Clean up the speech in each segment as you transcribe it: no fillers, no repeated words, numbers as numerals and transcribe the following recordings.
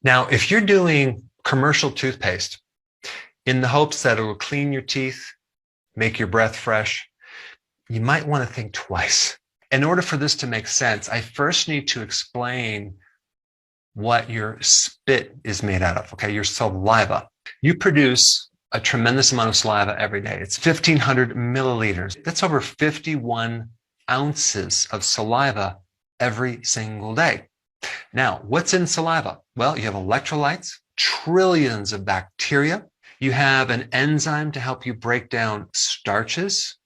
Now, if you're doing commercial toothpaste in the hopes that it will clean your teeth, make your breath fresh, you might want to think twice. In order for this to make sense, I first need to explain what your spit is made out of, okay? Your saliva. You produce a tremendous amount of saliva every day. It's 1,500 milliliters. That's over 51 ounces of saliva every single day. Now, what's in saliva? Well, you have electrolytes, trillions of bacteria. You have an enzyme to help you break down starches.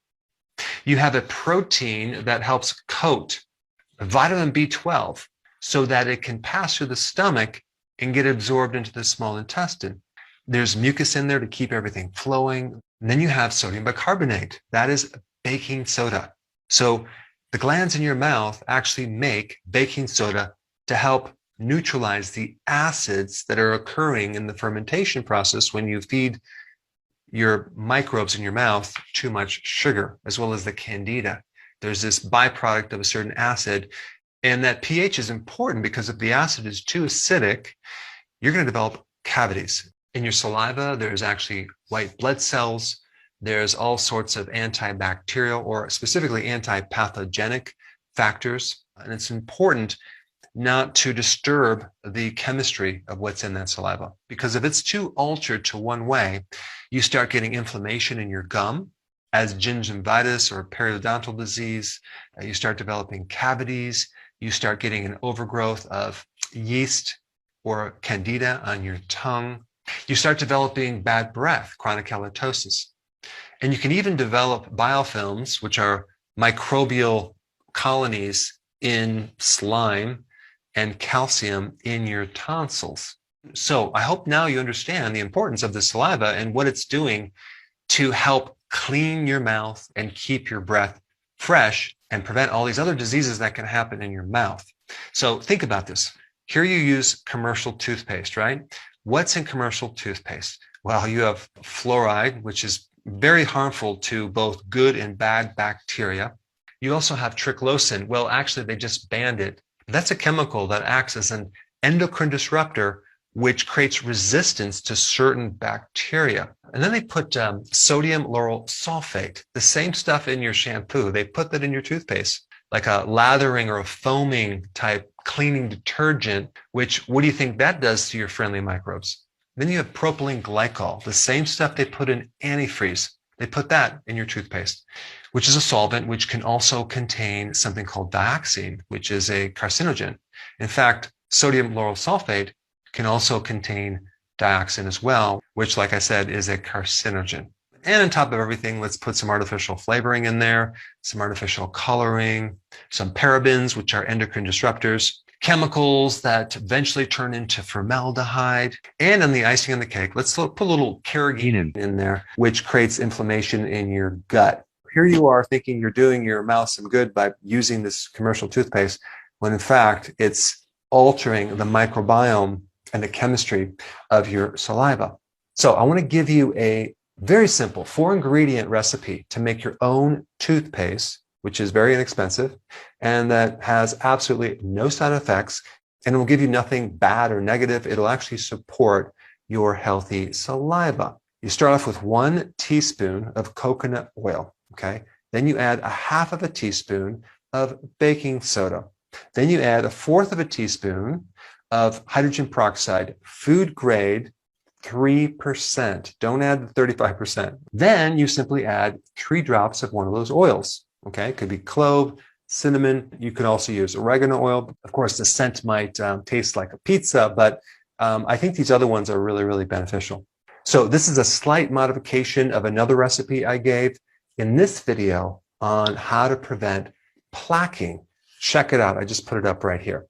You have a protein that helps coat vitamin B12 so that it can pass through the stomach and get absorbed into the small intestine. There's mucus in there to keep everything flowing. And then you have sodium bicarbonate. That is baking soda. So the glands in your mouth actually make baking soda to help neutralize the acids that are occurring in the fermentation process when you feed your microbes in your mouth too much sugar, as well as the candida. There's this byproduct of a certain acid, and that pH is important because if the acid is too acidic, you're going to develop cavities. In your saliva, there's actually white blood cells. There's all sorts of antibacterial or specifically antipathogenic factors, and it's important not to disturb the chemistry of what's in that saliva. Because if it's too altered to one way, you start getting inflammation in your gum, as gingivitis or periodontal disease. You start developing cavities. You start getting an overgrowth of yeast or candida on your tongue. You start developing bad breath, chronic halitosis. And you can even develop biofilms, which are microbial colonies in slime and calcium in your tonsils. So I hope now you understand the importance of the saliva and what it's doing to help clean your mouth and keep your breath fresh and prevent all these other diseases that can happen in your mouth. So think about this. Here you use commercial toothpaste, right? What's in commercial toothpaste? Well, you have fluoride, which is very harmful to both good and bad bacteria. You also have triclosan. Well, actually, they just banned it. That's a chemical that acts as an endocrine disruptor, which creates resistance to certain bacteria. And then they put sodium lauryl sulfate, the same stuff in your shampoo. They put that in your toothpaste, like a lathering or a foaming type cleaning detergent, which, what do you think that does to your friendly microbes? Then you have propylene glycol, the same stuff they put in antifreeze. They put that in your toothpaste, which is a solvent which can also contain something called dioxin, which is a carcinogen. In fact, sodium lauryl sulfate can also contain dioxin as well, which, like I said, is a carcinogen. And on top of everything, let's put some artificial flavoring in there, some artificial coloring, some parabens, which are endocrine disruptors, chemicals that eventually turn into formaldehyde. And on the icing on the cake, let's put a little carrageenan in there, which creates inflammation in your gut. Here you are thinking you're doing your mouth some good by using this commercial toothpaste, when in fact it's altering the microbiome and the chemistry of your saliva. So I want to give you a very simple 4-ingredient recipe to make your own toothpaste, which is very inexpensive and that has absolutely no side effects, and it will give you nothing bad or negative. It'll actually support your healthy saliva. You start off with 1 teaspoon of coconut oil, okay? Then you add 1/2 teaspoon of baking soda. Then you add 1/4 teaspoon of hydrogen peroxide, food grade, 3%. Don't add the 35%. Then you simply add 3 drops of one of those oils. Okay, it could be clove, cinnamon. You could also use oregano oil. Of course, the scent might taste like a pizza, but I think these other ones are really, really beneficial. So this is a slight modification of another recipe I gave in this video on how to prevent plaquing. Check it out. I just put it up right here.